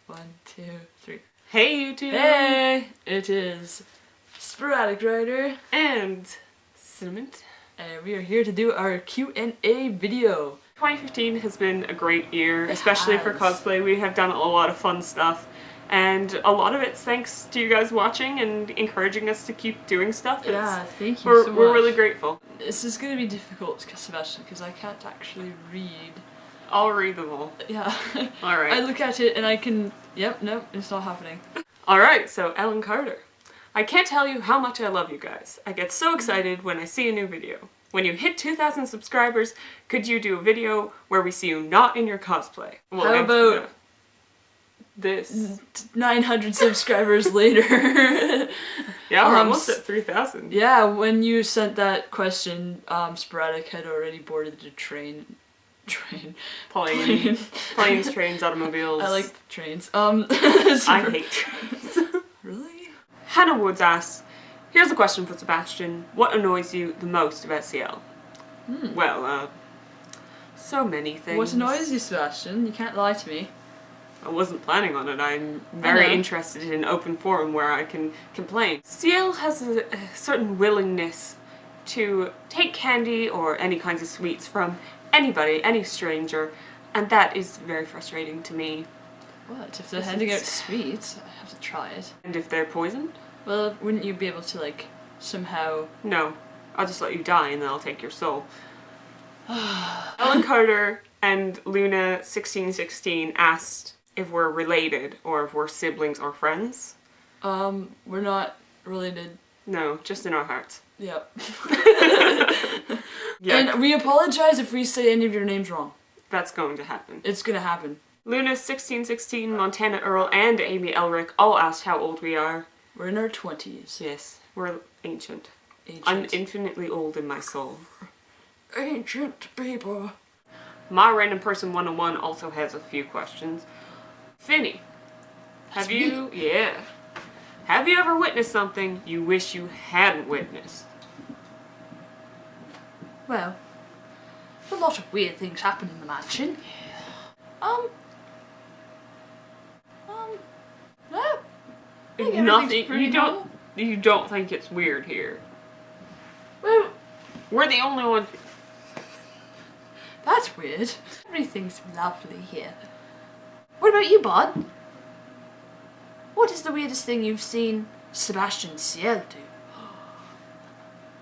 1, 2, 3. Hey YouTube! Hey! It is Sporadic Writer and Cinnamon. And we are here to do our Q&A video. 2015 has been a great year, especially for cosplay. We have done a lot of fun stuff, and a lot of it's thanks to you guys watching and encouraging us to keep doing stuff. Yeah, thank you so much. We're really grateful. This is going to be difficult, Sebastian, because I can't actually read. I'll read them all. Yeah. Alright. I look at it and I can... Yep, nope, it's not happening. Alright, so Ellen Carter. I can't tell you how much I love you guys. I get so excited when I see a new video. When you hit 2,000 subscribers, could you do a video where we see you not in your cosplay? Well, how about... this? 900 subscribers later. Yeah, we're almost at 3,000. Yeah, when you sent that question, Sporadic had already boarded the Planes, trains, automobiles. I like trains. I hate trains. Really? Hannah Woods asks, here's a question for Sebastian. What annoys you the most about CL? Well, so many things. What annoys you, Sebastian? You can't lie to me. I wasn't planning on it. I'm very interested in an open forum where I can complain. CL has a certain willingness to take candy or any kinds of sweets from anybody, any stranger, and that is very frustrating to me. What? If they're handing out sweets, I have to try it. And if they're poisoned? Well, wouldn't you be able to, like, somehow... No. I'll just let you die and then I'll take your soul. Ellen Carter and Luna1616 asked if we're related or if we're siblings or friends. We're not related. No, just in our hearts. Yep. Yeah. And we apologize if we say any of your names wrong. That's going to happen. It's gonna happen. Luna1616, Montana Earl, and Amy Elric all asked how old we are. We're in our 20s. Yes, we're ancient. Ancient. I'm infinitely old in my soul. Ancient people. My Random Person 101 also has a few questions. Finny, have you ever witnessed something you wish you hadn't witnessed? Well, a lot of weird things happen in the mansion. No. Nothing. You don't think it's weird here? Well, we're the only ones. That's weird. Everything's lovely here. What about you, Bod? What is the weirdest thing you've seen Sebastian Ciel do?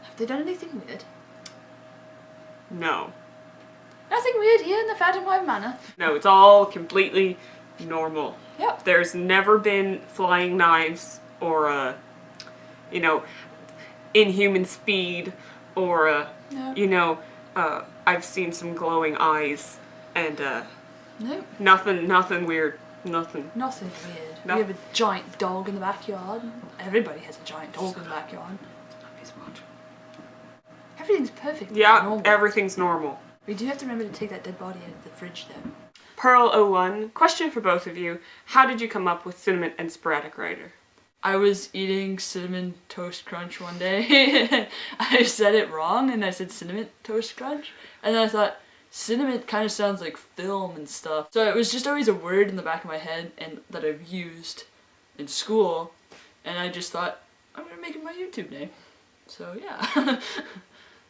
Have they done anything weird? No. Nothing weird here in the Phantom Hive Manor? No, it's all completely normal. Yep. There's never been flying knives or, you know, inhuman speed or, no. you know, I've seen some glowing eyes and, no. Nothing weird. Nothing. Nothing weird. No. We have a giant dog in the backyard. Everybody has a giant dog in the backyard. Everything's perfect. Yeah, normal. Everything's normal. We do have to remember to take that dead body out of the fridge though. Pearl01, question for both of you. How did you come up with Cinnamon and Sporadic Writer? I was eating Cinnamon Toast Crunch one day. I said it wrong and I said Cinnamon Toast Crunch. And then I thought, cinnamon kind of sounds like film and stuff. So it was just always a word in the back of my head and that I've used in school. And I just thought, I'm going to make it my YouTube name. So yeah.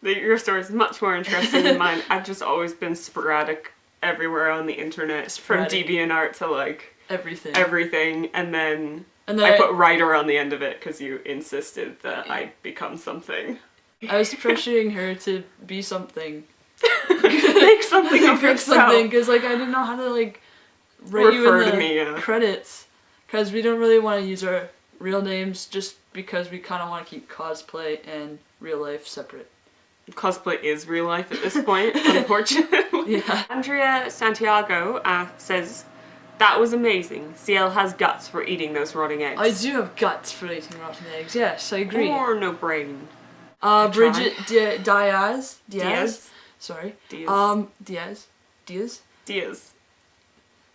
Your story is much more interesting than mine. I've just always been sporadic everywhere on the internet. Sporadic. From DeviantArt to like... Everything. And then I put writer on the end of it because you insisted that I become something. I was pressuring her to be something. Make something of yourself. Because like I didn't know how to like write you in the credits. Because we don't really want to use our real names just because we kind of want to keep cosplay and real life separate. Cosplay is real life at this point, unfortunately. Yeah. Andrea Santiago says, that was amazing. CL has guts for eating those rotting eggs. I do have guts for eating rotten eggs, yes, I agree. Or no brain. Bridget Diaz. Sorry. Diaz. Diaz.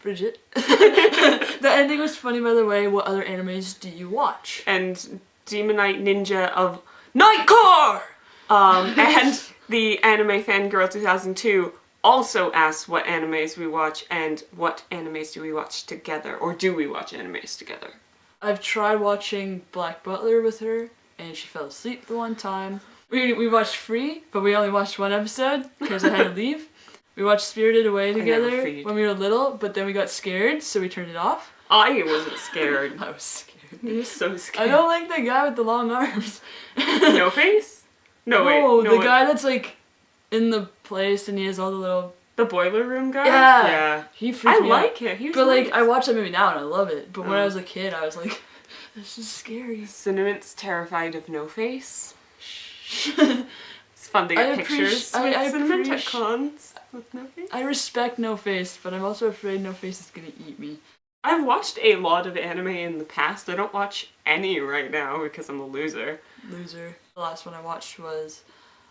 Bridget. The ending was funny, by the way. What other animes do you watch? And Demon Knight Ninja of Nightcore! And the anime Fangirl 2002 also asks what animes we watch and what animes do we watch together, or do we watch animes together? I've tried watching Black Butler with her, and she fell asleep the one time. We watched Free, but we only watched one episode because I had to leave. We watched Spirited Away together when we were little, but then we got scared, so we turned it off. I wasn't scared. I was scared. You were so scared. I don't like the guy with the long arms. No face? No, wait. No, the wait. guy that's like in the place and he has all the little... The boiler room guy? Yeah. Yeah. He freaked me out. I like it. He was But nice. like, I watch that movie now and I love it. But when I was a kid, I was like, this is scary. Cinnamon's terrified of No Face. It's fun to get pictures with Cinnamon at cons with No Face. I respect No Face, but I'm also afraid No Face is gonna eat me. I've watched a lot of anime in the past. I don't watch any right now because I'm a loser. Loser. The last one I watched was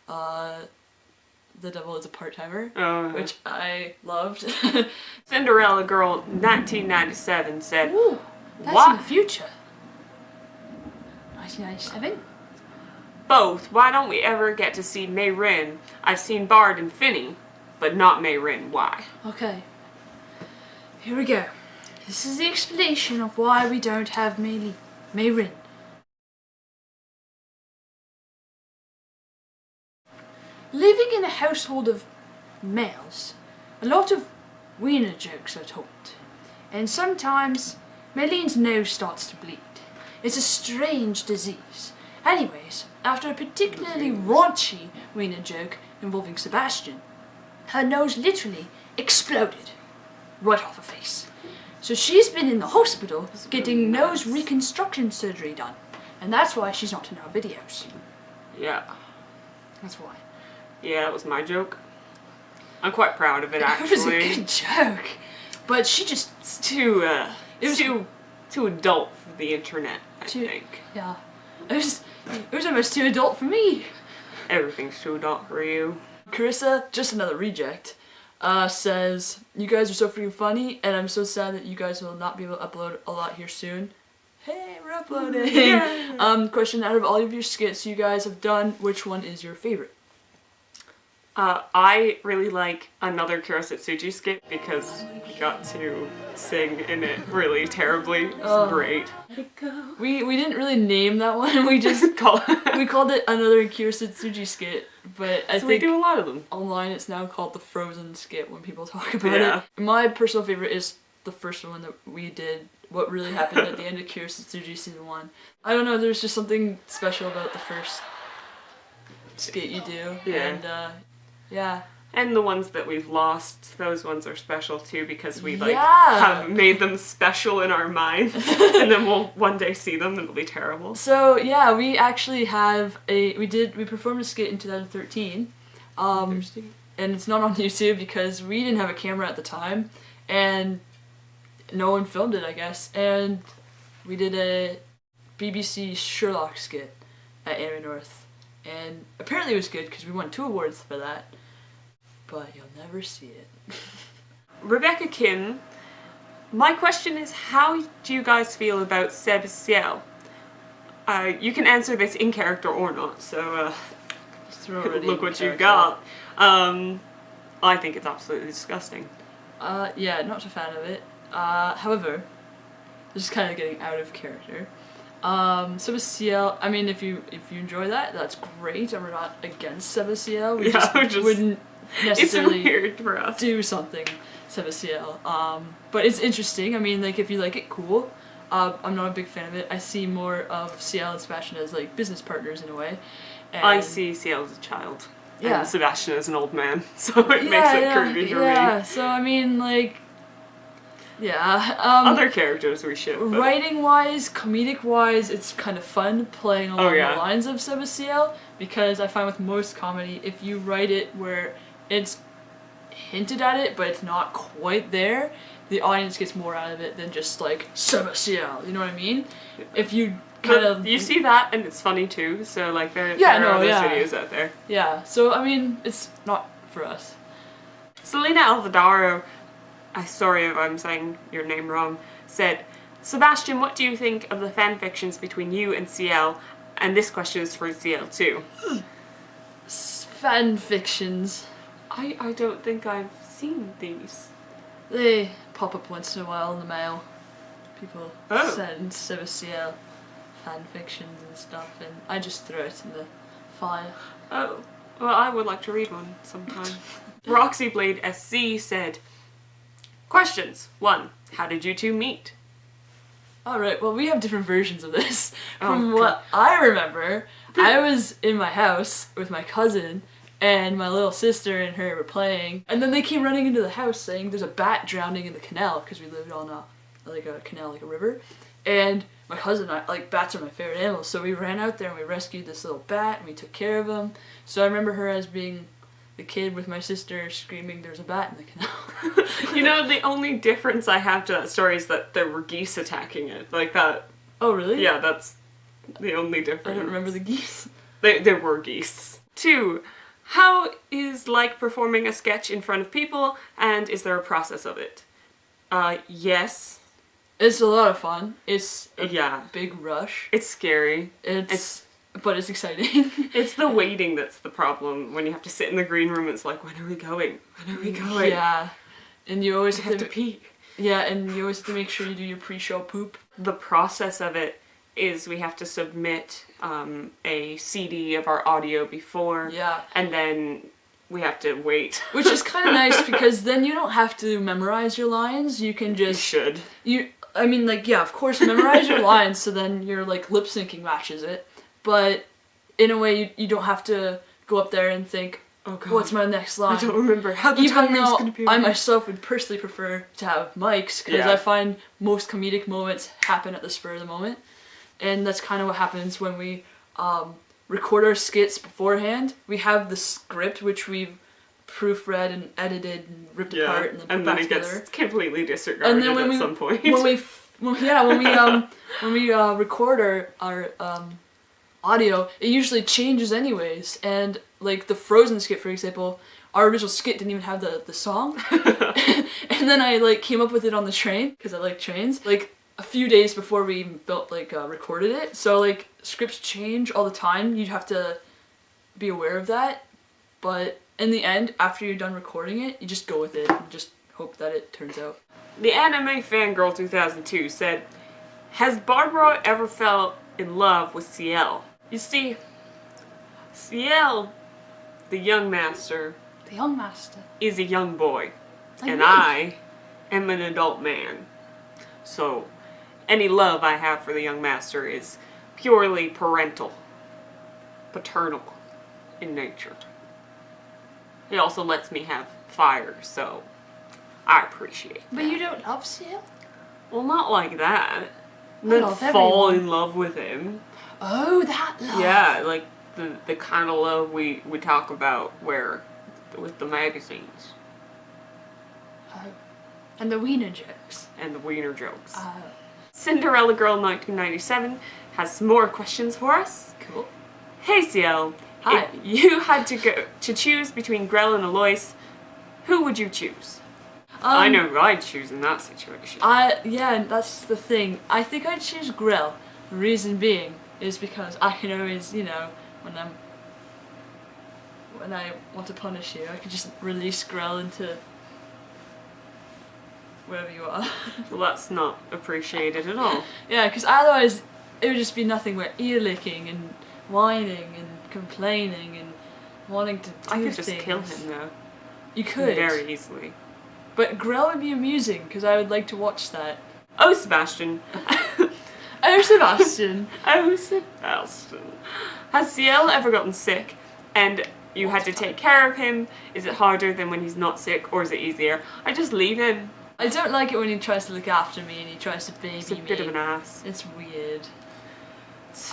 The Devil is a Part-Timer, which I loved. Cinderella Girl 1997 said, Ooh, that's in the future. 1997? Both. Why don't we ever get to see Mei Rin? I've seen Bard and Finny, but not Mei Rin. Why? Okay. Here we go. This is the explanation of why we don't have Mei Rin. Living in a household of males, a lot of wiener jokes are told. And sometimes Meilin's nose starts to bleed. It's a strange disease. Anyways, after a particularly raunchy wiener joke involving Sebastian, her nose literally exploded right off her face. So she's been in the hospital getting nose reconstruction surgery done. And that's why she's not in our videos. Yeah. That's why. Yeah, that was my joke. I'm quite proud of it, actually. It was a good joke. But she just... It's too adult for the internet, I think. Yeah. It was almost too adult for me. Everything's too adult for you. Carissa, just another reject, says, you guys are so freaking funny, and I'm so sad that you guys will not be able to upload a lot here soon. Hey, we're uploading! Yeah. Question, out of all of your skits you guys have done, which one is your favorite? I really like another Kurosatsuji skit because we got to sing in it really terribly. It's great. We didn't really name that one. We just called it another Kurosatsuji skit. But I think we do a lot of them. Online it's now called the Frozen skit when people talk about it. My personal favorite is the first one that we did. What really happened at the end of Kurosatsuji season 1. I don't know. There's just something special about the first skit you do. Yeah. And yeah. And the ones that we've lost, those ones are special too because we have made them special in our minds. And then we'll one day see them and it'll be terrible. So yeah, we actually have we performed a skit in 2013. And it's not on YouTube because we didn't have a camera at the time and no one filmed it, I guess. And we did a BBC Sherlock skit at Anime North. And apparently it was good because we won 2 awards for that. But you'll never see it. Rebecca Kim, my question is, how do you guys feel about Sebastian? You can answer this in character or not, so look what you got. I think it's absolutely disgusting. Yeah, not a fan of it. However, this is kind of getting out of character. Sebastian, I mean, if you enjoy that, that's great, and we're not against Sebastian. We just wouldn't necessarily it's weird for us. Do something Sebastian. But it's interesting. I mean, like, if you like it, cool. I'm not a big fan of it. I see more of Ciel and Sebastian as like business partners in a way. And I see Ciel as a child. Yeah. And Sebastian as an old man, so it makes it creepy for me. Yeah, so I mean, like, yeah. Other characters we ship. Writing-wise, comedic-wise, it's kind of fun playing along the lines of Sebastian, because I find with most comedy, if you write it where it's hinted at it, but it's not quite there, the audience gets more out of it than just like, Sebastian, you know what I mean? If you kind of... You see that, and it's funny too, so like there are those videos out there. Yeah, so I mean, it's not for us. Selena Alvadaro, sorry if I'm saying your name wrong, said, Sebastian, what do you think of the fanfictions between you and Ciel? And this question is for Ciel too. Fanfictions. I don't think I've seen these. They pop up once in a while in the mail. People send Sebastian fanfictions and stuff, and I just throw it in the fire. Oh, well, I would like to read one sometime. Roxy Blade SC said, questions. 1. How did you two meet? Alright, well, we have different versions of this. From what I remember, I was in my house with my cousin, and my little sister and her were playing, and then they came running into the house saying there's a bat drowning in the canal, because we lived on a canal, like a river, and my cousin and I, like, bats are my favorite animals, so we ran out there and we rescued this little bat and we took care of him. So I remember her as being the kid with my sister screaming there's a bat in the canal. You know, the only difference I have to that story is that there were geese attacking it, like that. Oh really? Yeah, that's the only difference. I don't remember the geese. There were geese. 2. How is like performing a sketch in front of people, and is there a process of it? Yes. It's a lot of fun. It's a big rush. It's scary. But it's exciting. It's the waiting that's the problem. When you have to sit in the green room, it's like, when are we going? When are we going? Yeah. And you always have to pee. Yeah, and you always have to make sure you do your pre-show poop. The process of it is we have to submit a CD of our audio before. Yeah. And then we have to wait. Which is kind of nice because then you don't have to memorize your lines. You can just... You should. I mean, like, yeah, of course, memorize your lines so then your, like, lip-syncing matches it. But in a way, you don't have to go up there and think, oh God, what's my next line? I don't remember how the Even timing's though gonna be. I myself would personally prefer to have mics because I find most comedic moments happen at the spur of the moment. And that's kind of what happens when we record our skits beforehand. We have the script, which we've proofread and edited and ripped apart and then put back together. And then it gets completely disregarded at some point. When we record our audio, it usually changes anyways. And like the Frozen skit, for example, our original skit didn't even have the song. And then I like came up with it on the train because I like trains. Like a few days before we even recorded it. So like scripts change all the time. You have to be aware of that. But in the end, after you're done recording it, you just go with it and just hope that it turns out. The Anime Fangirl 2002 said, has Barbara ever fell in love with Ciel? You see, Ciel, the young master, is a young boy, and I am an adult man. So, any love I have for the young master is purely paternal in nature. He also lets me have fire, so I appreciate that. But you don't love Ciel? Well, not like that. Then fall in love with him. Oh, that love. Yeah, like the kind of love we talk about with the magazines. Oh. And the wiener jokes. And the wiener jokes. Oh. Cinderella Girl 1997 has some more questions for us. Cool. Hey Ciel, hi. If you had to choose between Grell and Alois, who would you choose? I know who I'd choose in that situation. Yeah, that's the thing. I think I'd choose Grell. The reason being is because I can always, when I want to punish you, I can just release Grell into wherever you are. Well, that's not appreciated at all. Yeah, because otherwise it would just be nothing but ear licking and whining and complaining and wanting to do things. I could just kill him though. You could. Very easily. But Grell would be amusing because I would like to watch that. Oh, Sebastian. Oh, Sebastian. Oh, Sebastian. Has Ciel ever gotten sick and you had to take care of him? Is it harder than when he's not sick, or is it easier? I just leave him. I don't like it when he tries to look after me and he tries to baby me. He's a bit of an ass. It's weird.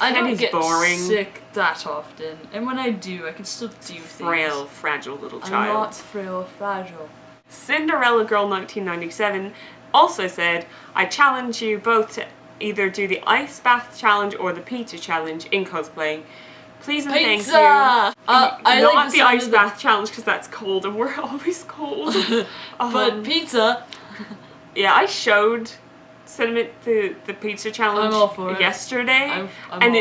I don't get boring. Sick that often, and when I do, I can still do things. Frail, fragile little child. I'm not frail or fragile. Cinderella Girl 1997 also said, I challenge you both to either do the ice bath challenge or the pizza challenge in cosplay. Please and thank you. I not like the ice bath challenge because that's cold and we're always cold. But pizza. Yeah, I showed Cinnamon the pizza challenge yesterday, and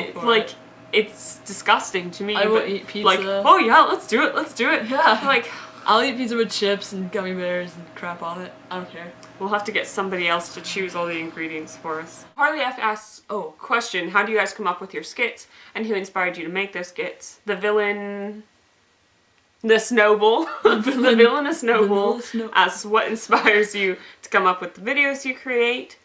it's disgusting to me. I will eat pizza. Like, oh yeah, let's do it. Yeah. Like, I'll eat pizza with chips and gummy bears and crap on it. I don't care. We'll have to get somebody else to choose all the ingredients for us. Harley F asks, question, how do you guys come up with your skits? And who inspired you to make those skits? The villainous noble. The villainous noble asks what inspires you to come up with the videos you create.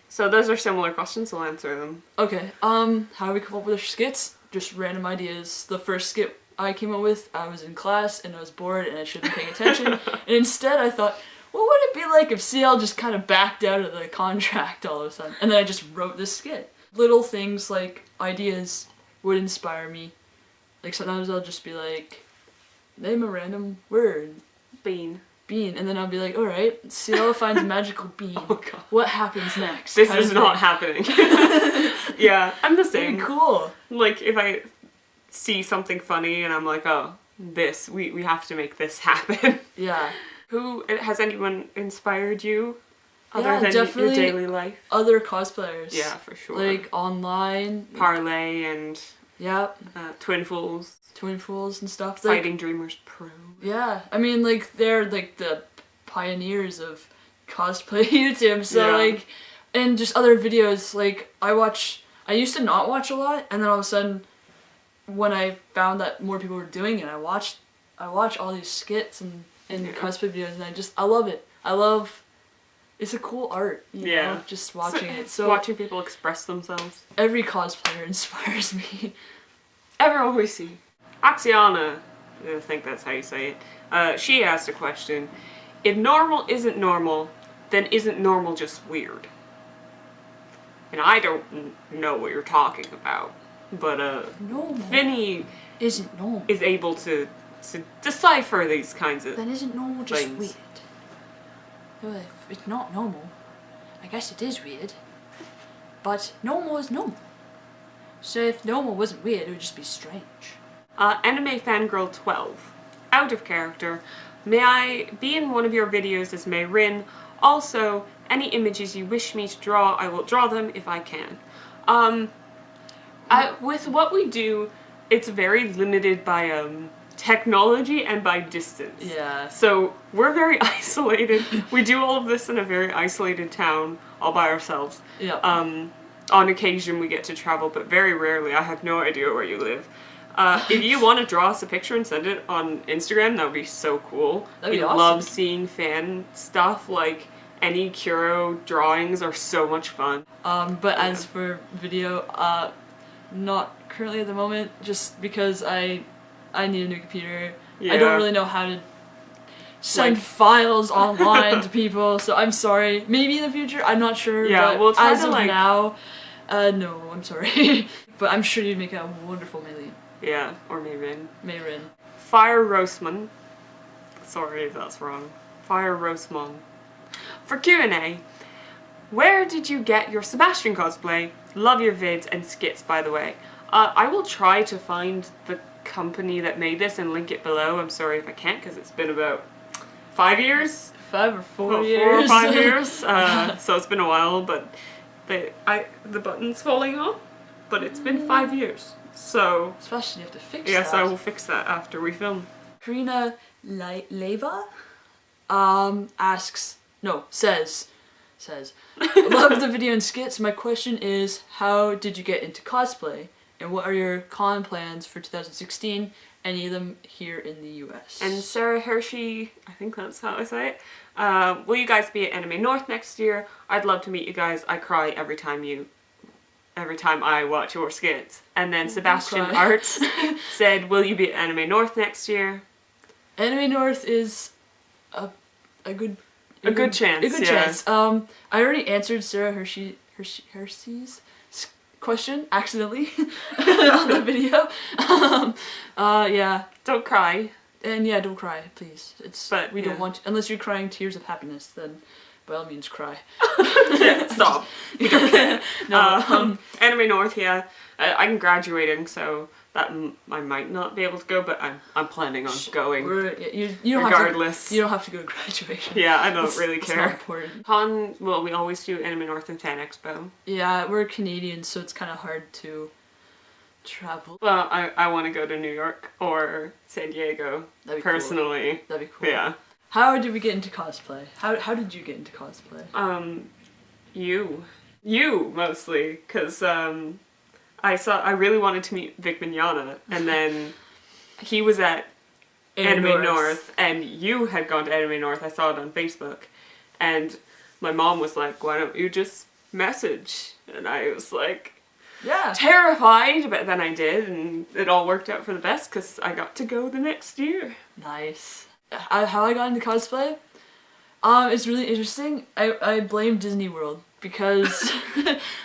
So those are similar questions, we'll answer them. Okay, how do we come up with our skits? Just random ideas. The first skit I came up with, I was in class and I was bored and I shouldn't be paying attention. And instead I thought, what would it be like if CL just kind of backed out of the contract all of a sudden? And then I just wrote this skit. Little things like ideas would inspire me. Like sometimes I'll just be like, name a random word. Bean. And then I'll be like, alright, CL finds a magical bean. Oh god. What happens next? This is not happening. Yeah, I'm the same. Pretty cool. Like, if I see something funny and I'm like, oh, we have to make this happen. Yeah. Has anyone inspired you? Other Yeah, than definitely your daily life? Other cosplayers. Yeah, for sure. Like, online. Parlay and Yep. Twin Fools. Twin Fools and stuff. Fighting Dreamers Pro. Yeah, I mean, like, they're, like, the pioneers of cosplay YouTube, so, Yeah. like, and just other videos, like, I used to not watch a lot, and then all of a sudden, when I found that more people were doing it, I watch all these skits and cosplay videos, and I love it. It's a cool art, you know, just watching it. So watching people express themselves. Every cosplayer inspires me. Everyone we see. Axiana, I think that's how you say it, she asked a question. If normal isn't normal, then isn't normal just weird? And I don't know what you're talking about, but normal Vinny isn't normal. Is able to decipher these kinds of Then isn't normal just things. weird? Well, if it's not normal, I guess it is weird. But normal is normal. So if normal wasn't weird, it would just be strange. Anime Fangirl 12. Out of character. May I be in one of your videos as Mei Rin? Also, any images you wish me to draw, I will draw them if I can. With what we do, it's very limited by technology and by distance. Yeah. So we're very isolated. We do all of this in a very isolated town, all by ourselves. Yeah. On occasion we get to travel, but very rarely. I have no idea where you live. If you want to draw us a picture and send it on Instagram, that would be so cool. That'd be We awesome. love seeing fan stuff, like any Kuro drawings are so much fun. But as for video, not currently at the moment, just because I need a new computer. Yeah. I don't really know how to send files online to people, so I'm sorry. Maybe in the future, I'm not sure. Yeah, but we'll try as to, of like- now, no, I'm sorry. But I'm sure you'd make a wonderful Mei-Rin. Yeah, or Mayrin. Mei-Rin. Fire Roastman. Sorry if that's wrong. Fire Roastman. For Q&A, where did you get your Sebastian cosplay? Love your vids and skits, by the way. I will try to find the company that made this and link it below. I'm sorry if I can't, because it's been about 5 years? 5 or 4 About years. 4 or 5 years. So it's been a while, but the button's falling off. But it's been 5 years. So Sebastian, you have to fix yes, that. I will fix that after we film. Karina Leva says, love the video and skits. My question is, how did you get into cosplay? And what are your con plans for 2016? Any of them here in the US? And Sarah Hershey, I think that's how I say it. Will you guys be at Anime North next year? I'd love to meet you guys. I cry every time I watch your skits. And then Sebastian cry. Arts said, will you be at Anime North next year? Anime North is a good chance. A good chance. I already answered Sarah Hershey's question accidentally on the video. Yeah. Don't cry. And yeah, don't cry, please. We yeah. don't want unless you're crying tears of happiness, then by all means cry. Yeah, stop. We don't care. No, Anime North, yeah. I'm graduating, so that I might not be able to go, but I'm planning on going. You don't regardless. you don't have to go to graduation. Yeah, I don't really It's care. not important. Well, we always do Anime North and Fan Expo. Yeah, we're Canadian, so it's kind of hard to Travel. Well, I want to go to New York or San Diego, That'd be personally. Cool. That'd be cool. Yeah. How did we get into cosplay? How did you get into cosplay? You mostly, because I really wanted to meet Vic Mignogna, and then he was at Anime North, and you had gone to Anime North. I saw it on Facebook, and my mom was like, "Why don't you just message?" And I was like, yeah, terrified, but then I did, and it all worked out for the best because I got to go the next year. Nice. How I got into cosplay? It's really interesting. I blame Disney World because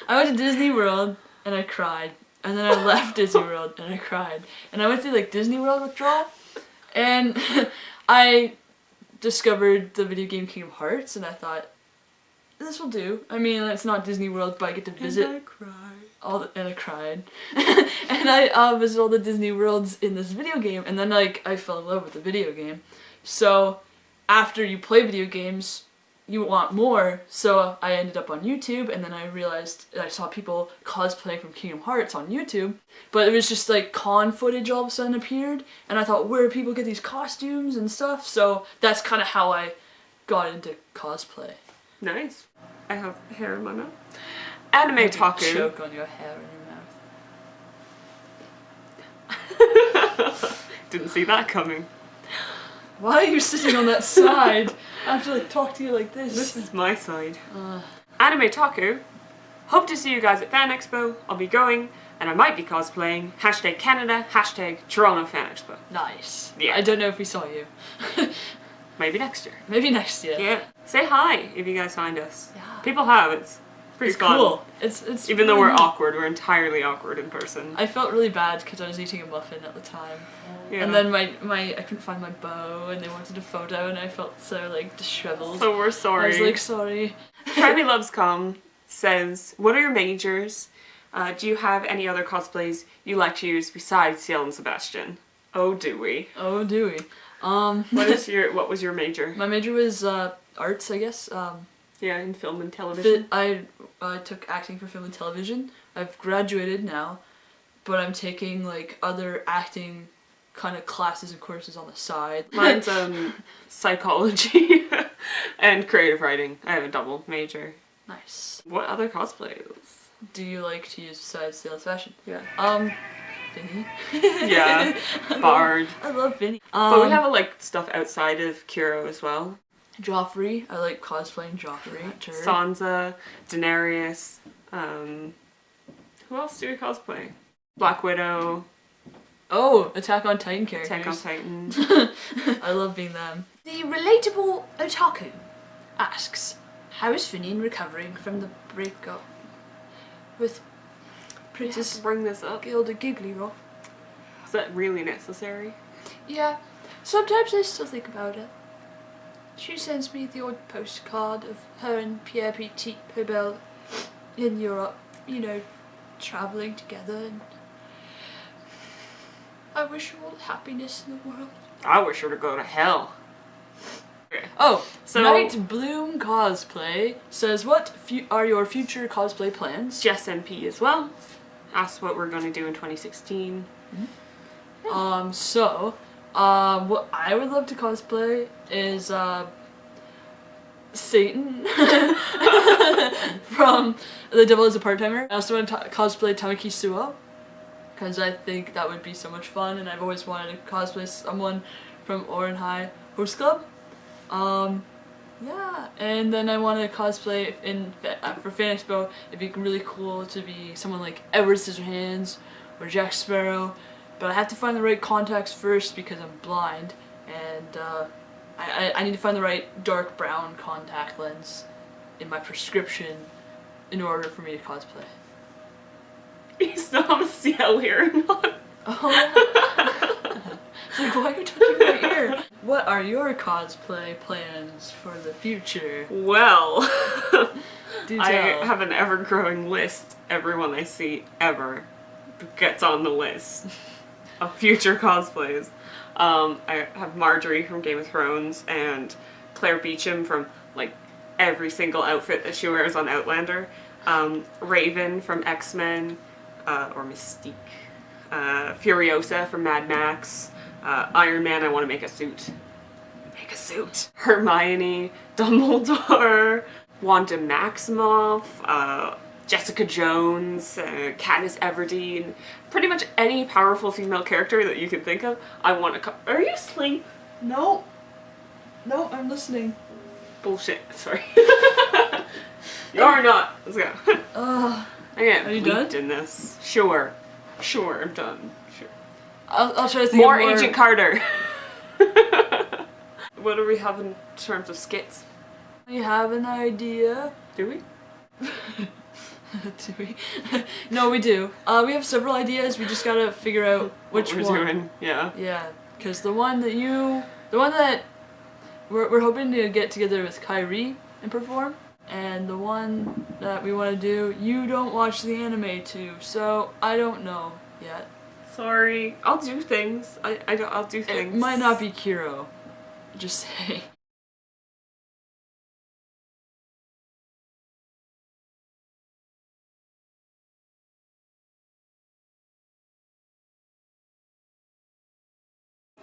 I went to Disney World and I cried, and then I left Disney World and I cried, and I went through like Disney World withdrawal, and I discovered the video game Kingdom Hearts, and I thought, this will do. I mean, it's not Disney World, but I get to visit. And I cried. And I cried. And I visited all the Disney Worlds in this video game, and then like I fell in love with the video game. So after you play video games, you want more, so I ended up on YouTube, and then I realized I saw people cosplaying from Kingdom Hearts on YouTube, but it was just like con footage all of a sudden appeared, and I thought, where do people get these costumes and stuff? So that's kind of how I got into cosplay. Nice. I have hair in my mouth. Anime Taku. Choke on your hair in your mouth. Didn't see that coming. Why are you sitting on that side? I have to like talk to you like this. This is my side. Anime Taku. Hope to see you guys at Fan Expo. I'll be going, and I might be cosplaying. # Canada, # Toronto Fan Expo. Nice. Yeah. I don't know if we saw you. Maybe next year. Maybe next year. Yeah. Say hi if you guys find us. Yeah. People have. It's pretty fun. Cool. It's Even though really we're neat. awkward, we're entirely awkward in person. I felt really bad because I was eating a muffin at the time. Yeah. And then I couldn't find my bow, and they wanted a photo, and I felt so like disheveled. So we're sorry. I was like, sorry. Charlie Loves Com says, what are your majors? Do you have any other cosplays you like to use besides Ciel and Sebastian? Oh, do we? Oh, do we? What was your major? My major was arts, I guess. Yeah, in film and television. I took acting for film and television. I've graduated now, but I'm taking like other acting kind of classes and courses on the side. Mine's psychology and creative writing. I have a double major. Nice. What other cosplays? Do you like to use besides Ciel and Sebastian? Yeah. Vinny. Yeah. Bard. I love Vinny. But we have like stuff outside of Kuro as well. Joffrey. I like cosplaying Joffrey. Sansa, Daenerys. Who else do we cosplay? Black Widow. Oh, Attack on Titan characters. Attack on Titan. I love being them. The relatable otaku asks, how is Finian recovering from the breakup with Princess Bring this up. Gilda Giggly-Rock? Is that really necessary? Yeah, sometimes I still think about it. She sends me the odd postcard of her and Pierre Petit Pebel in Europe, you know, travelling together, and I wish her all the happiness in the world. I wish her to go to hell. Oh, so Night Bloom Cosplay says, what are your future cosplay plans? Jess MP as well. Asked what we're going to do in 2016. Mm-hmm. What I would love to cosplay is, Satan from The Devil is a Part-Timer. I also want to cosplay Tamaki Suo, because I think that would be so much fun, and I've always wanted to cosplay someone from Oran High Host Club. Yeah, and then I want to cosplay for Fan Expo. It'd be really cool to be someone like Edward Scissorhands or Jack Sparrow, but I have to find the right contacts first because I'm blind, and I need to find the right dark brown contact lens in my prescription in order for me to cosplay. You still have a CL earring on. Oh. It's like, why are you touching my ear? What are your cosplay plans for the future? Well, Do I tell. have an ever-growing list. Everyone I see ever gets on the list of future cosplays. I have Marjorie from Game of Thrones and Claire Beecham from like every single outfit that she wears on Outlander. Raven from X-Men, or Mystique. Furiosa from Mad Max. Iron Man, I want to make a suit. Make a suit. Hermione, Dumbledore, Wanda Maximoff, Jessica Jones, Katniss Everdeen. Pretty much any powerful female character that you can think of, I want to Are you asleep? No. No, I'm listening. Bullshit, sorry. You're not. Let's go. I get Are you bleeped done? in this. Sure. Sure, I'm done. Sure. I'll try to think More of more. Agent Carter. What do we have in terms of skits? We have an idea. Do we? Do we? No, we do. We have several ideas. We just gotta figure out which what one. we're doing. Yeah. Yeah, because the one that we're hoping to get together with Kyrie and perform, and the one that we want to do, you don't watch the anime to, so I don't know yet. Sorry. I'll do things. I'll do things. It might not be Kiro. Just saying.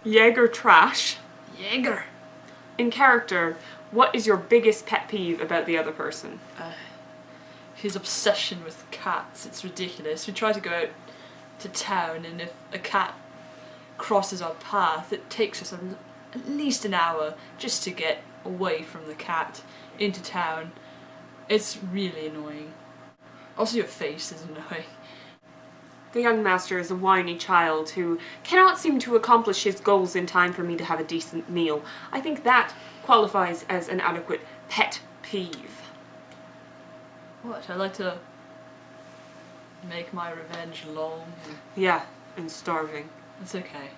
Jaeger Trash. Jaeger. In character, what is your biggest pet peeve about the other person? His obsession with cats. It's ridiculous. We try to go out to town, and if a cat crosses our path, it takes us at least an hour just to get away from the cat into town. It's really annoying. Also, your face is annoying. The young master is a whiny child who cannot seem to accomplish his goals in time for me to have a decent meal. I think that qualifies as an adequate pet peeve. What? I like to make my revenge long. Yeah, and starving. It's okay.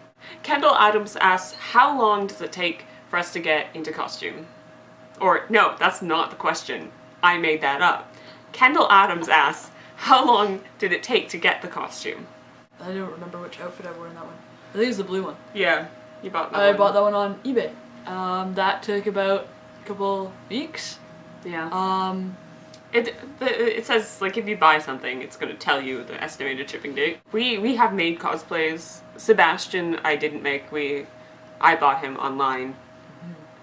Kendall Adams asks, how long does it take for us to get into costume? Or, no, that's not the question. I made that up. Kendall Adams asks, how long did it take to get the costume? I don't remember which outfit I wore in that one. I think it's the blue one. Yeah, you bought that I one. bought that one on eBay. That took about a couple weeks. Yeah. It says, like, if you buy something, it's going to tell you the estimated shipping date. We have made cosplays. Sebastian, I didn't make. I bought him online.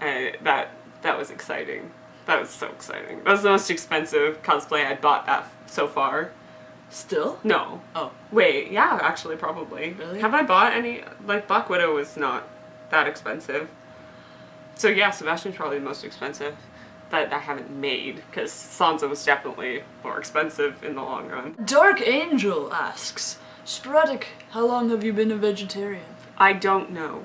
That was exciting. That was so exciting. That was the most expensive cosplay I'd bought that so far. Still? No. Oh. Wait, yeah, actually, probably. Really? Have I bought any? Like, Black Widow was not that expensive. So yeah, Sebastian's probably the most expensive that I haven't made, because Sansa was definitely more expensive in the long run. Dark Angel asks, Sporadic, how long have you been a vegetarian? I don't know.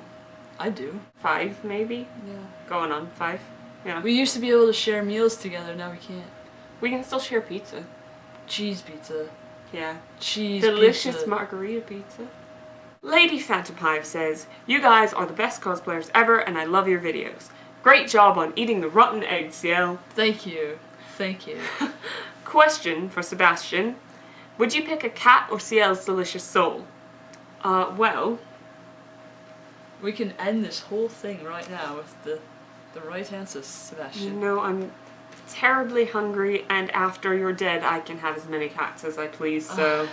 I do. 5, maybe? Yeah. Going on 5. Yeah. We used to be able to share meals together, now we can't. We can still share pizza. Cheese pizza. Yeah. Cheese Delicious pizza. margarita pizza. Lady Phantom Hive says, you guys are the best cosplayers ever and I love your videos. Great job on eating the rotten eggs, Ciel. Thank you. Thank you. Question for Sebastian. Would you pick a cat or Ciel's delicious soul? Well... We can end this whole thing right now with the right answer, Sebastian. You know, I'm terribly hungry, and after you're dead, I can have as many cats as I please, so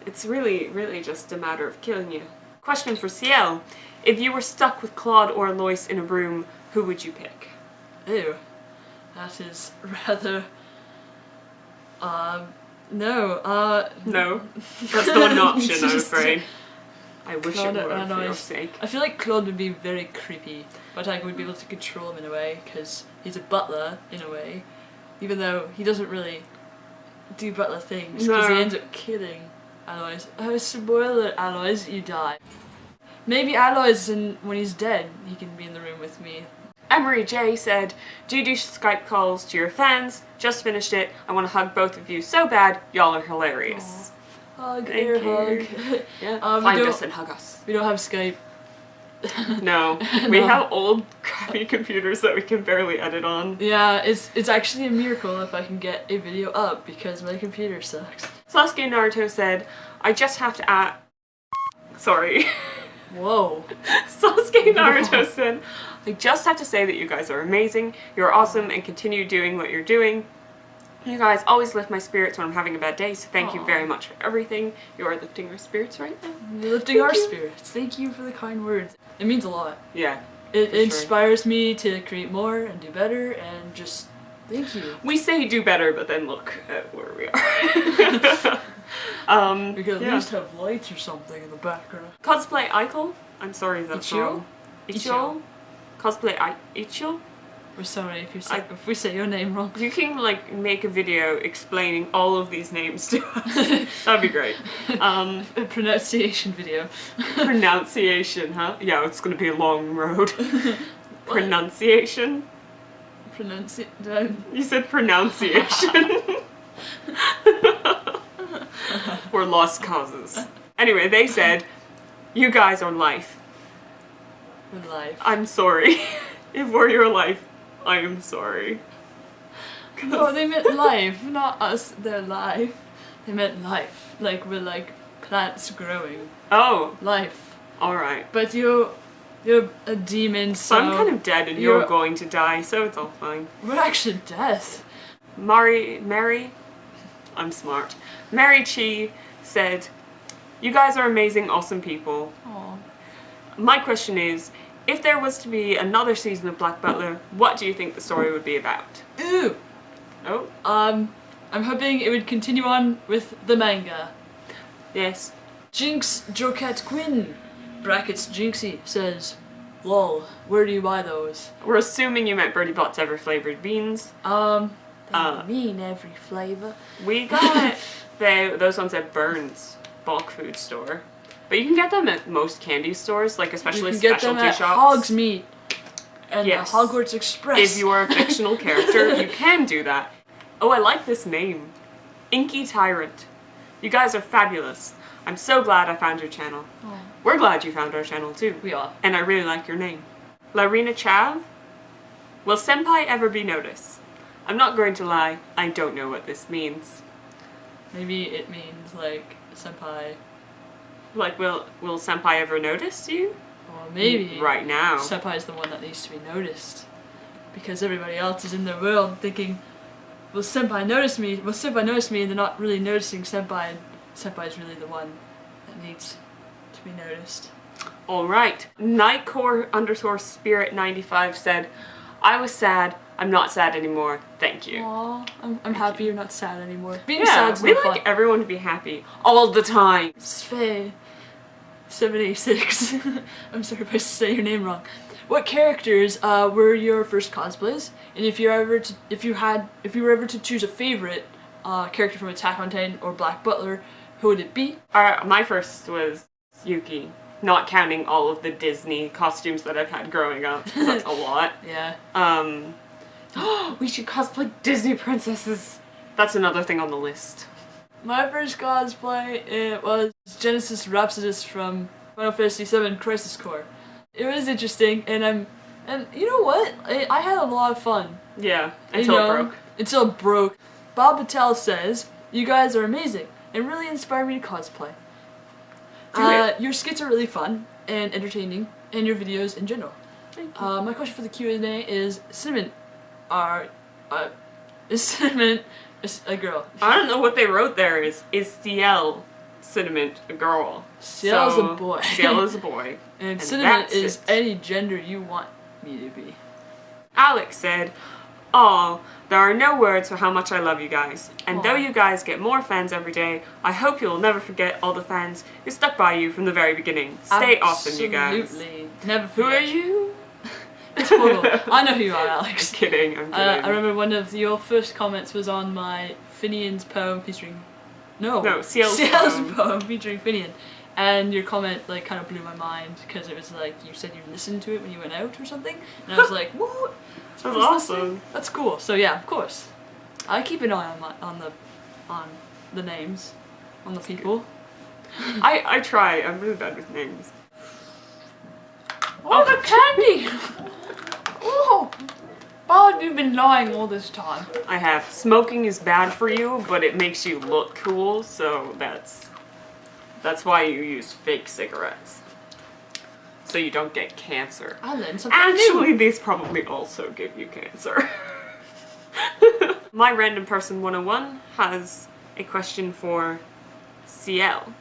it's really, really just a matter of killing you. Question for Ciel. If you were stuck with Claude or Lois in a room, who would you pick? Ew. That is rather... No. No. That's not an option, I'm Just- afraid. I wish Claude it were and for your Lois. sake. I feel like Claude would be very creepy, but I would be able to control him in a way, because he's a butler, in a way, even though he doesn't really do butler things, because he No. ends up killing Alois. Oh, spoiler, Alois, you die. Maybe Alois, when he's dead, he can be in the room with me. Emery J said, do you do Skype calls to your fans? Just finished it. I want to hug both of you so bad. Y'all are hilarious. Hug, Thank air you. hug. Yeah. We Find don't- us and hug us. We don't have Skype. No. We No. have old crappy computers that we can barely edit on. Yeah, it's actually a miracle if I can get a video up, because my computer sucks. Sasuke Naruto said, I just have to add... Sorry. Whoa. Sasuke Naruto said, I just have to say that you guys are amazing, you're awesome, and continue doing what you're doing. You guys always lift my spirits when I'm having a bad day, so thank you very much for everything. You are lifting our spirits right now. You're lifting our spirits. Thank you for the kind words. It means a lot. Yeah. It inspires me to create more and do better, and just thank you. We say do better, but then look at where we are. We could at least have lights or something in the background. Cosplay Eichel? I'm sorry that's wrong. Ichio? Cosplay Ichio? We're sorry if we say your name wrong. You can like make a video explaining all of these names to us. That'd be great. A pronunciation video. Pronunciation, huh? Yeah, it's gonna be a long road. Pronunciation? You said pronunciation. We're lost causes. Anyway, they said, you guys are life. We're life. I'm sorry. If we're your life, I am sorry. No, they meant life, not us, their life. They meant life. Like we're like plants growing. Oh. Life. Alright. But you're a demon, so I'm kind of dead and you're going to die, so it's all fine. We're actually death. Mary, I'm smart. Mary Chi said, you guys are amazing, awesome people. Aww. My question is, if there was to be another season of Black Butler, what do you think the story would be about? Ooh! Oh? I'm hoping it would continue on with the manga. Yes. Jinx Joquette Quinn, brackets Jinxie, says, lol, where do you buy those? We're assuming you meant Birdie Bot's Ever Flavored Beans. They mean every flavor. We got those ones at Burns Bulk Food Store. But you can get them at most candy stores, like especially specialty shops. You can get them at Hogsmeade and the Hogwarts Express. If you are a fictional character, you can do that. Oh, I like this name. Inky Tyrant. You guys are fabulous. I'm so glad I found your channel. Oh. We're glad you found our channel too. We are. And I really like your name. Larina Chav? Will senpai ever be noticed? I'm not going to lie, I don't know what this means. Maybe it means like senpai. Like, will senpai ever notice you? Well, maybe. Right now. Senpai's the one that needs to be noticed. Because everybody else is in their world thinking, will senpai notice me? Will senpai notice me? And they're not really noticing senpai, and senpai's really the one that needs to be noticed. Alright. Nightcore_spirit95 said, I was sad. I'm not sad anymore. Thank you. Aw, I'm happy you're not sad anymore. Being sad's we no like fun. everyone to be happy all the time. Svei 786. I'm sorry if I say your name wrong. What characters were your first cosplays? And if you were ever to choose a favorite character from Attack on Titan or Black Butler, who would it be? My first was Yuki. Not counting all of the Disney costumes that I've had growing up. That's a lot. Yeah. We should cosplay Disney princesses. That's another thing on the list. My first cosplay, it was Genesis Rhapsodus from Final Fantasy VII Crisis Core. It was interesting, and you know what? I had a lot of fun. Yeah, until it broke. Until it broke. Bob Patel says, you guys are amazing, and really inspire me to cosplay. Your skits are really fun and entertaining, and your videos in general. Thank you. My question for the Q&A is, Cinnamon, is Cinnamon a girl? I don't know what they wrote there. Is Ciel Cinnamon a girl? Ciel's a boy. Ciel is a boy. And Cinnamon is any gender you want me to be. Alex said, "Aw, there are no words for how much I love you guys. And though you guys get more fans every day, I hope you'll never forget all the fans who stuck by you from the very beginning. Stay awesome, you guys." Absolutely. Never forget. Who are you? It's horrible. I know who you are, Alex. I'm kidding, I'm kidding. I remember one of your first comments was on my Finian's poem featuring... Ciel's poem featuring Finian. And your comment like kind of blew my mind because it was like you said you listened to it when you went out or something, and I was like, what? That's awesome. That's cool. So yeah, of course, I keep an eye on the names, on the people. I try. I'm really bad with names. Oh, the candy! Oh, Bob, you've been lying all this time. I have. Smoking is bad for you, but it makes you look cool, so that's why you use fake cigarettes. So you don't get cancer. I learned something Actually, new. these probably also give you cancer. My Random Person 101 has a question for CL.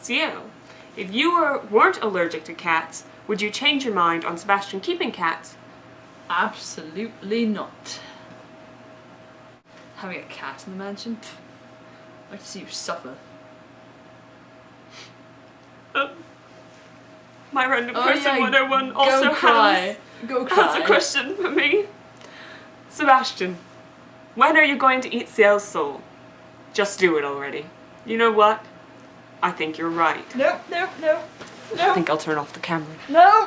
CL, if you weren't allergic to cats, would you change your mind on Sebastian keeping cats? Absolutely not. Having a cat in the mansion? I'd like to see you suffer. My Random Person 101 also Go cry. Go cry. has a question for me. Sebastian, when are you going to eat CL's soul? Just do it already. You know what? I think you're right. No. I think I'll turn off the camera. No!